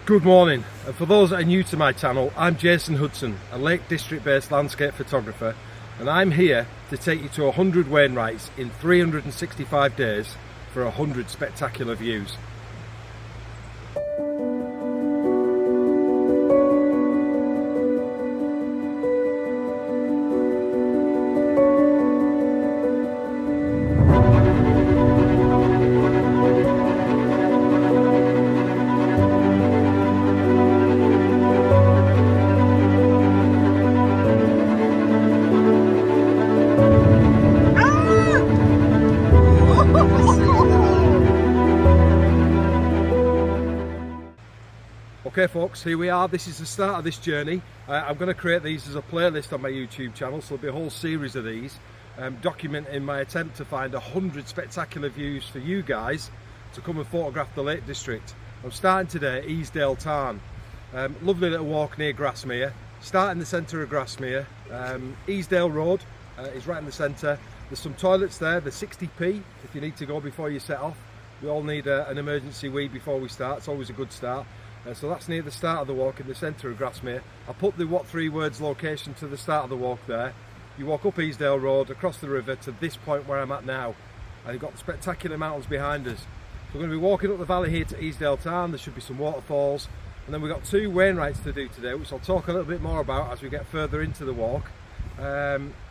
Good morning, and for those that are new to my channel, I'm Jason Hudson, a Lake District based landscape photographer, and I'm here to take you to 100 Wainwrights in 365 days for 100 spectacular views. Okay folks, here we are. This is the start of this journey. I'm going to create these as a playlist on my YouTube channel, so there'll be a whole series of these documenting my attempt to find 100 spectacular views for you guys to come and photograph the Lake District. I'm starting today at Easdale Tarn. Lovely little walk near Grasmere. Start in the centre of Grasmere. Easdale Road is right in the centre. There's some toilets there, the 60p if you need to go before you set off. We all need an emergency wee before we start. It's always a good start. So that's near the start of the walk in the centre of Grasmere. I put the what three words location to the start of the walk there. You walk up Easdale Road, across the river to this point where I'm at now. And you've got the spectacular mountains behind us. So we're going to be walking up the valley here to Easdale Tarn. There should be some waterfalls. And then we've got 2 Wainwrights to do today, which I'll talk a little bit more about as we get further into the walk.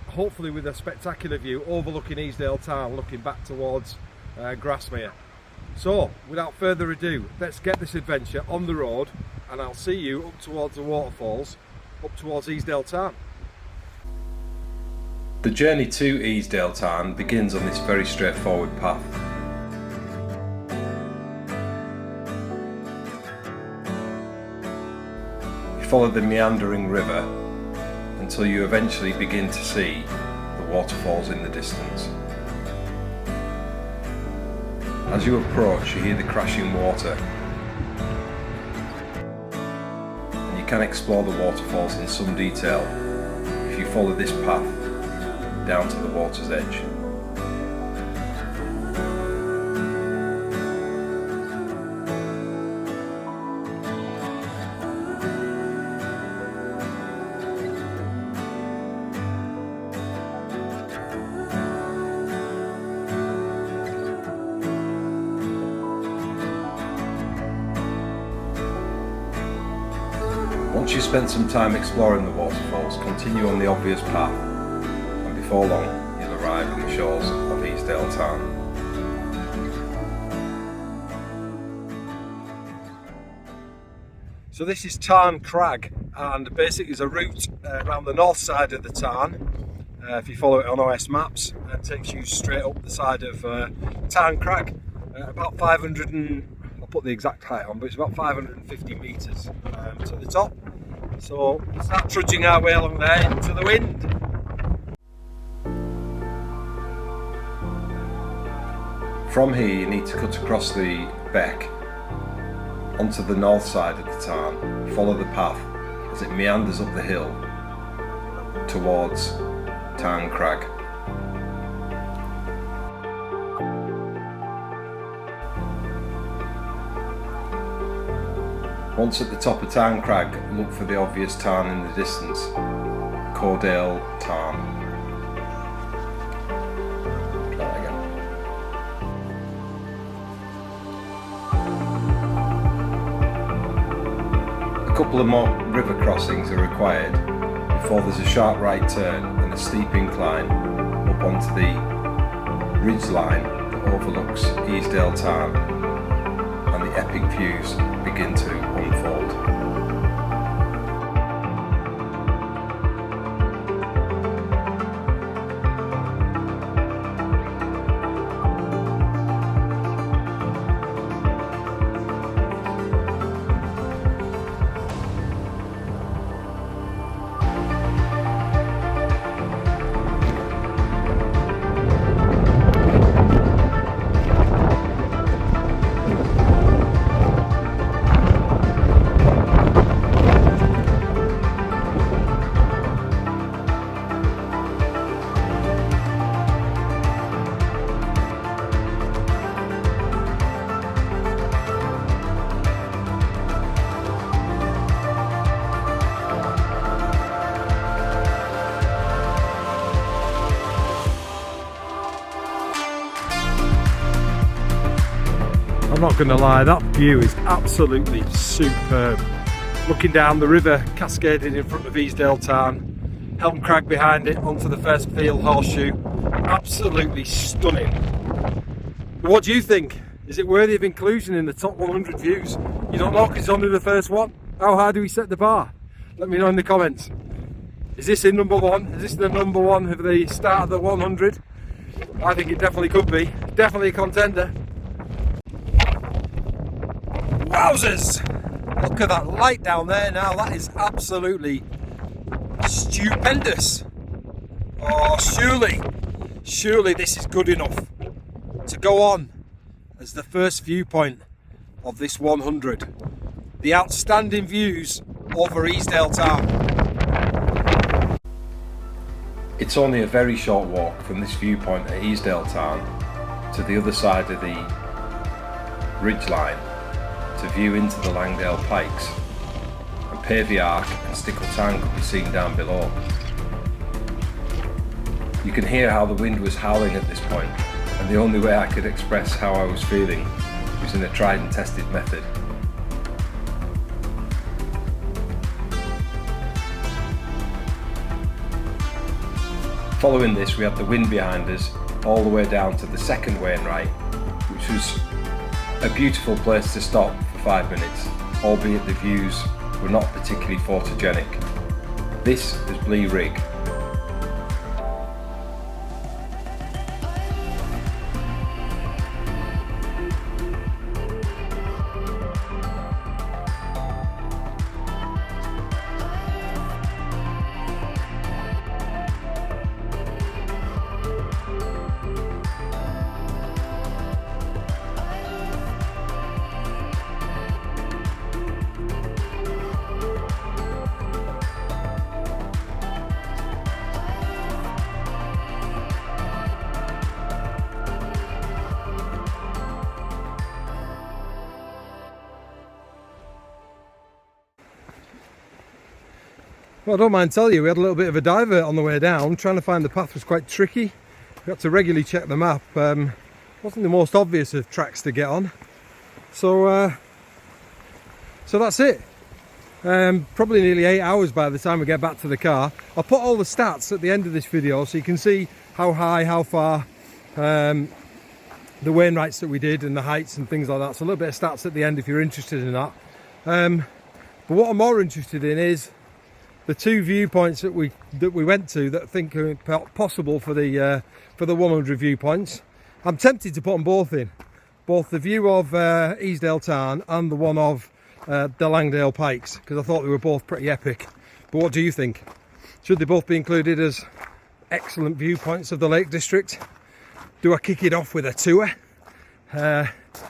Hopefully with a spectacular view overlooking Easdale Tarn, looking back towards Grasmere. So, without further ado, let's get this adventure on the road, and I'll see you up towards the waterfalls, up towards Easdale Tarn. The journey to Easdale Tarn begins on this very straightforward path. You follow the meandering river until you eventually begin to see the waterfalls in the distance. As you approach, you hear the crashing water, and you can explore the waterfalls in some detail if you follow this path down to the water's edge. Once you've spent some time exploring the waterfalls, continue on the obvious path, and before long you'll arrive on the shores of Easdale Tarn. So this is Tarn Crag, and basically it's a route around the north side of the Tarn. If you follow it on OS maps, it takes you straight up the side of Tarn Crag, about 500 and I'll put the exact height on, but it's about 550 metres to the top. So we'll start trudging our way along there into the wind. From here you need to cut across the beck onto the north side of the Tarn. Follow the path as it meanders up the hill towards Tarn Crag. Once at the top of Tarn Crag, look for the obvious tarn in the distance, Cordale Tarn. Try that again. A couple of more river crossings are required before there's a sharp right turn and a steep incline up onto the ridge line that overlooks Easdale Tarn, and the epic views begin to unfold. not going to lie, that view is absolutely superb. Looking down the river cascading in front of Easdale Tarn, Helm Crag behind it onto the first field horseshoe. Absolutely stunning. What do you think? Is it worthy of inclusion in the top 100 views? You don't know because it's only the first one. How high do we set the bar? Let me know in the comments. Is this in number one? Is this the number one of the start of the 100? I think it definitely could be. Definitely a contender. Wowzers! Look at that light down there now. That is absolutely stupendous. Oh, surely this is good enough to go on as the first viewpoint of this 100. The outstanding views over Easdale Tarn. It's only a very short walk from this viewpoint at Easdale Tarn to the other side of the ridgeline to view into the Langdale Pikes, and Pavey Ark and Stickle Tarn could be seen down below. You can hear how the wind was howling at this point, and the only way I could express how I was feeling was in a tried and tested method. Following this, we had the wind behind us all the way down to the second Wainwright, which was a beautiful place to stop for 5 minutes, albeit the views were not particularly photogenic. This is Blea Rigg. Well, I don't mind telling you, we had a little bit of a divert on the way down. Trying to find the path was quite tricky. We had to regularly check the map. Wasn't the most obvious of tracks to get on. So that's it. Probably nearly 8 hours by the time we get back to the car. I'll put all the stats at the end of this video so you can see how high, how far, the Wainwrights that we did and the heights and things like that. So a little bit of stats at the end if you're interested in that. But what I'm more interested in is the two viewpoints that we went to that I think are possible for the 100 viewpoints. I'm tempted to put them both in, both the view of Easdale Tarn and the one of the Langdale Pikes, because I thought they were both pretty epic. But what do you think? Should they both be included as excellent viewpoints of the Lake District? Do I kick it off with a tour?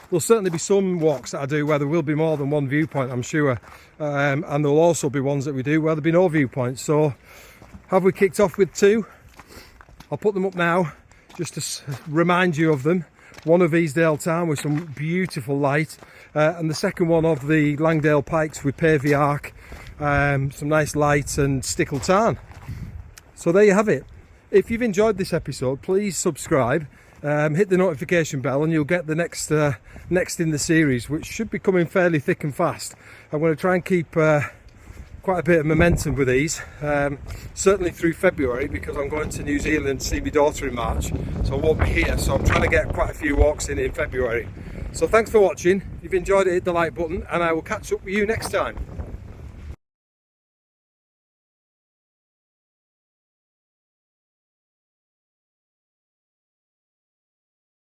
There'll certainly be some walks that I do where there will be more than one viewpoint, I'm sure, and there'll also be ones that we do where there'll be no viewpoints. So have we kicked off with two? I'll put them up now just to remind you of them. One of Easdale Tarn with some beautiful light, and the second one of the Langdale Pikes with Pavey Ark, some nice light, and Stickle Tarn. So there you have it. If you've enjoyed this episode, please subscribe. Hit the notification bell and you'll get the next in the series, which should be coming fairly thick and fast. I'm going to try and keep quite a bit of momentum with these, certainly through February, because I'm going to New Zealand to see my daughter in March, so I won't be here. So I'm trying to get quite a few walks in February. So thanks for watching. If you've enjoyed it, hit the like button and I will catch up with you next time.